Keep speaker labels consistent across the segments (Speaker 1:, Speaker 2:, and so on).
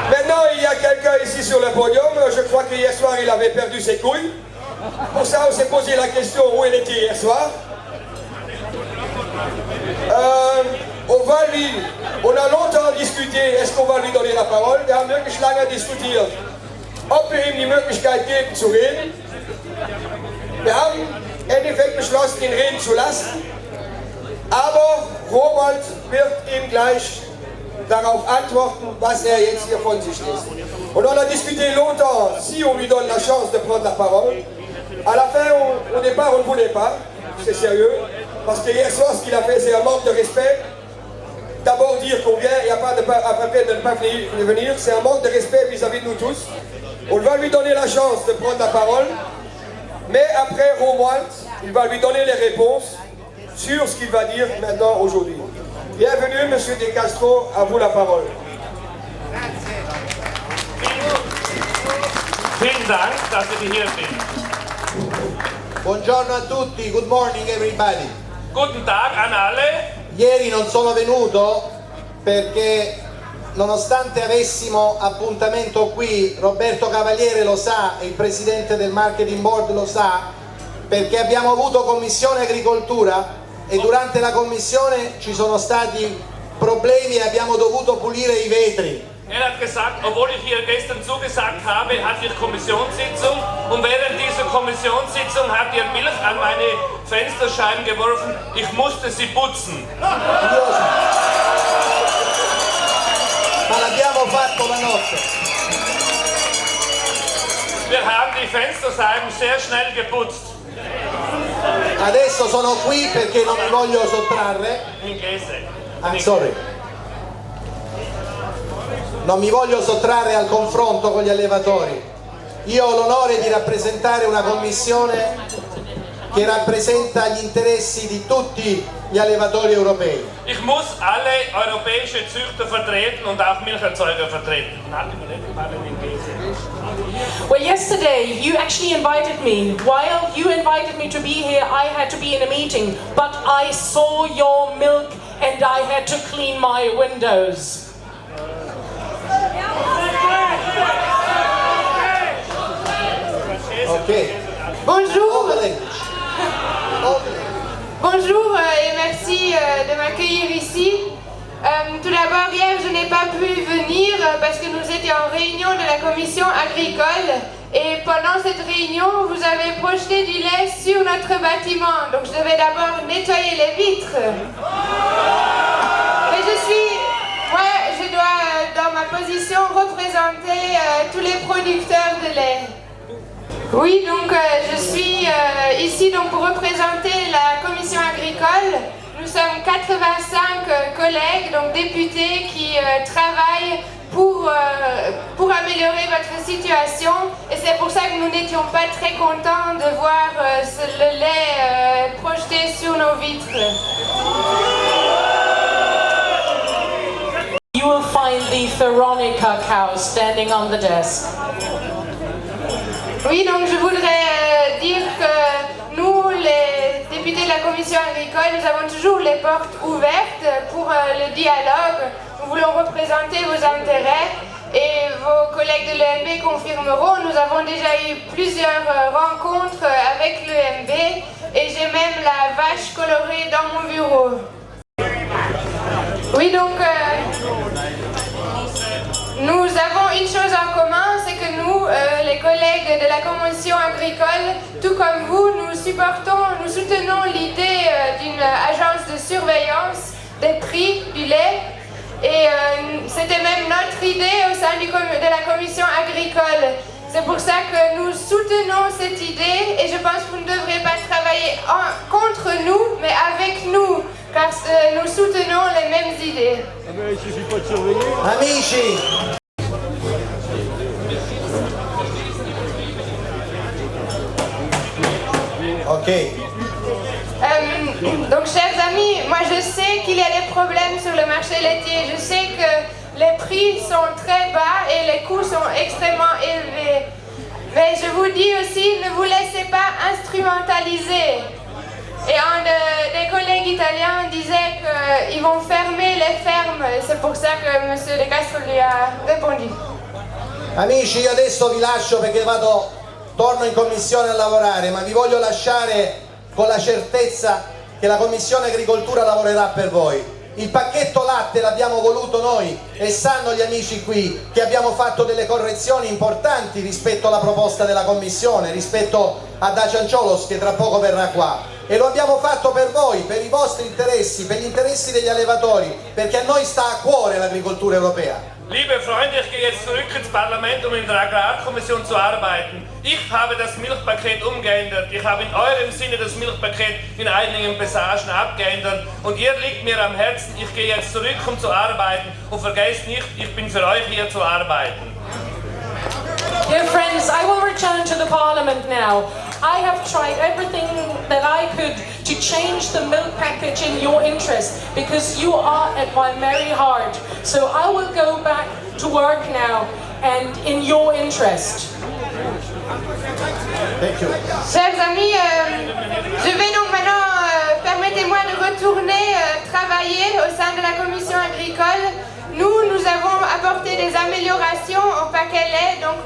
Speaker 1: Maintenant, il y a quelqu'un ici sur le podium, je crois que hier soir, il avait perdu ses couilles. Pour ça, on s'est posé la question où il était hier soir. On a longtemps discuté, est-ce qu'on va lui donner la parole? Wir haben wirklich lange diskutiert, ob wir ihm die Möglichkeit geben zu reden. Wir haben im Endeffekt beschlossen, ihn reden zu lassen. Aber Romuald wird ihm gleich darauf antworten, was er jetzt hier von sich lässt. Und on a discuté longtemps si on lui donne la chance de prendre la parole. À la fin, au départ, on ne voulait pas, c'est sérieux, parce que hier soir, ce qu'il a fait, c'est un manque de respect. D'abord dire qu'on vient, il n'y a pas de papier de ne pas venir, c'est un manque de respect vis-à-vis de nous tous. On va lui donner la chance de prendre la parole, mais après Romuald, il va lui donner les réponses sur ce qu'il va dire maintenant aujourd'hui. Bienvenue, Monsieur De Castro, à vous la parole.
Speaker 2: Vielen Dank, dass ich hier bin.
Speaker 3: Buongiorno a tutti, good morning everybody.
Speaker 2: Guten Tag an alle.
Speaker 3: Ieri non sono venuto perché nonostante avessimo appuntamento qui, Roberto Cavaliere lo sa e il presidente del marketing board lo sa, perché abbiamo avuto commissione agricoltura e durante la commissione ci sono stati problemi e abbiamo dovuto pulire i vetri.
Speaker 2: Er hat gesagt, obwohl ich hier gestern zugesagt habe, hatte ich Kommissionssitzung und während dieser Kommissionssitzung hat er Milch an meine Fensterscheiben geworfen. Ich musste sie putzen.
Speaker 3: Ma l'abbiamo fatto la notte.
Speaker 2: Wir haben die Fensterscheiben sehr schnell geputzt.
Speaker 3: Adesso sono qui perché non mi voglio sottrarre.
Speaker 2: Inglese.
Speaker 3: I'm sorry. Non mi voglio sottrarre al confronto con gli allevatori. Io ho l'onore di rappresentare una commissione che rappresenta gli interessi di tutti gli allevatori europei.
Speaker 2: Ich muss alle europäische Züchter vertreten und auch Milcherzeuger vertreten.
Speaker 4: Well, yesterday you actually invited me. While you invited me to be here, I had to be in a meeting, but I saw your milk and I had to clean my windows.
Speaker 3: Ok.
Speaker 5: Bonjour. Bonjour et merci de m'accueillir ici. Tout d'abord, hier, je n'ai pas pu venir parce que nous étions en réunion de la commission agricole et pendant cette réunion, vous avez projeté du lait sur notre bâtiment. Donc, je devais d'abord nettoyer les vitres. Mais je dois, dans ma position, représenter tous les producteurs de lait. Oui, donc je suis ici donc, pour représenter la commission agricole. Nous sommes 85 collègues, donc députés, qui travaillent pour améliorer votre situation. Et c'est pour ça que nous n'étions pas très contents de voir le lait projeté sur nos vitres.
Speaker 4: You will find the Veronica cow standing on the desk.
Speaker 5: Oui, donc je voudrais dire que nous, les députés de la commission agricole, nous avons toujours les portes ouvertes pour le dialogue. Nous voulons représenter vos intérêts et vos collègues de l'EMB confirmeront. Nous avons déjà eu plusieurs rencontres avec l'EMB et j'ai même la vache colorée dans mon bureau. Oui, donc nous avons une chose en commun, c'est que nous, les collègues de la commission agricole, tout comme vous, nous soutenons l'idée d'une agence de surveillance des prix du lait. Et c'était même notre idée au sein de la commission agricole. C'est pour ça que nous soutenons cette idée et je pense que vous ne devrez pas travailler contre nous, mais avec nous, car nous soutenons les mêmes idées.
Speaker 3: Il suffit pas de surveiller. Amici! Ok.
Speaker 5: Donc, chers amis, moi je sais qu'il y a des problèmes sur le marché laitier. Je sais que les prix sont très bas et les coûts sont extrêmement élevés. Mais je vous dis aussi, ne vous laissez pas instrumentaliser. Et un des collègues italiens disait qu'ils vont fermer les fermes. C'est pour ça que M. De Castro lui a répondu.
Speaker 3: Amici, io adesso vi lascio perché torno in commissione a lavorare, ma vi voglio lasciare con la certezza che la Commissione Agricoltura lavorerà per voi. Il pacchetto latte l'abbiamo voluto noi e sanno gli amici qui che abbiamo fatto delle correzioni importanti rispetto alla proposta della Commissione, rispetto a Dacian Ciolos che tra poco verrà qua. E lo abbiamo fatto per voi, per i vostri interessi, per gli interessi degli allevatori, perché a noi sta a cuore l'agricoltura europea.
Speaker 2: Liebe Freunde, ich gehe jetzt zurück ins Parlament, um in der Agrarkommission zu arbeiten. Ich habe das Milchpaket umgeändert. Ich habe in eurem Sinne das Milchpaket in einigen Passagen abgeändert. Und ihr liegt mir am Herzen. Ich gehe jetzt zurück, um zu arbeiten. Und vergesst nicht, ich bin für euch hier zu arbeiten.
Speaker 4: Dear friends, I will return to the Parliament now. I have tried everything that I could to change the milk package in your interest because you are at my very heart. So I will go back to work now and in your interest.
Speaker 3: Thank you.
Speaker 5: Chers amis, je vais donc maintenant, permettez-moi de retourner travailler au sein de la commission agricole. Nous avons apporté des améliorations au paquet lait, donc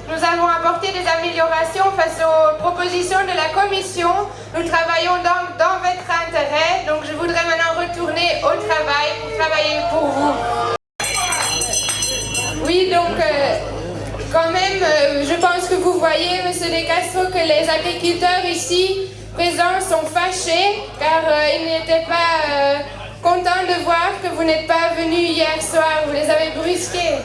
Speaker 5: nous avons apporté des améliorations face aux propositions de la Commission. Nous travaillons donc dans votre intérêt, donc je voudrais maintenant retourner au travail pour travailler pour vous. Oui, donc quand même, je pense que vous voyez, Monsieur De Castro, que les agriculteurs ici présents sont fâchés car ils n'étaient pas... contents de voir que vous n'êtes pas venus hier soir, vous les avez brusqués.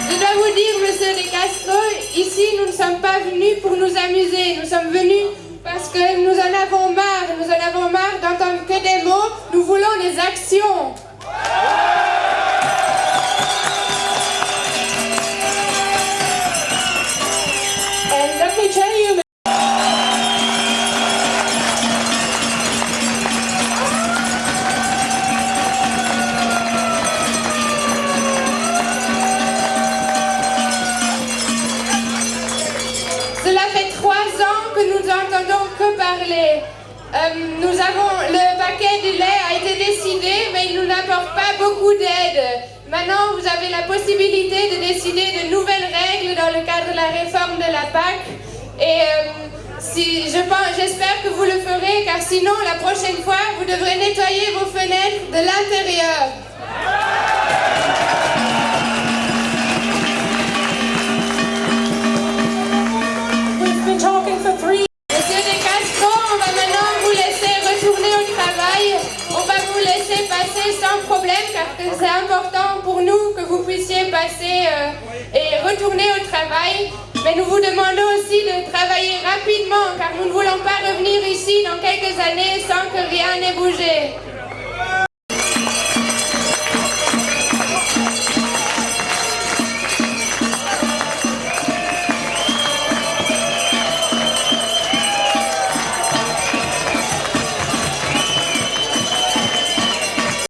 Speaker 5: Je dois vous dire, Monsieur De Castro, ici nous ne sommes pas venus pour nous amuser, nous sommes venus parce que nous en avons marre d'entendre que des mots, nous voulons des actions.
Speaker 4: And let me tell you,
Speaker 5: cela fait 3 ans que nous n'entendons que parler. Le paquet de lait a été décidé, mais il ne nous apporte pas beaucoup d'aide. Maintenant, vous avez la possibilité de décider de nouvelles règles dans le cadre de la réforme de la PAC. Et j'espère que vous le ferez, car sinon, la prochaine fois, vous devrez nettoyer vos fenêtres de l'intérieur.
Speaker 4: we've been talking for 3 years.
Speaker 5: Monsieur De Castro, on va maintenant vous laisser retourner au travail. On va vous laisser passer sans problème car c'est important pour nous que vous puissiez passer et retourner au travail. Mais nous vous demandons aussi de travailler rapidement car nous ne voulons pas revenir ici dans quelques années sans que rien n'ait bougé.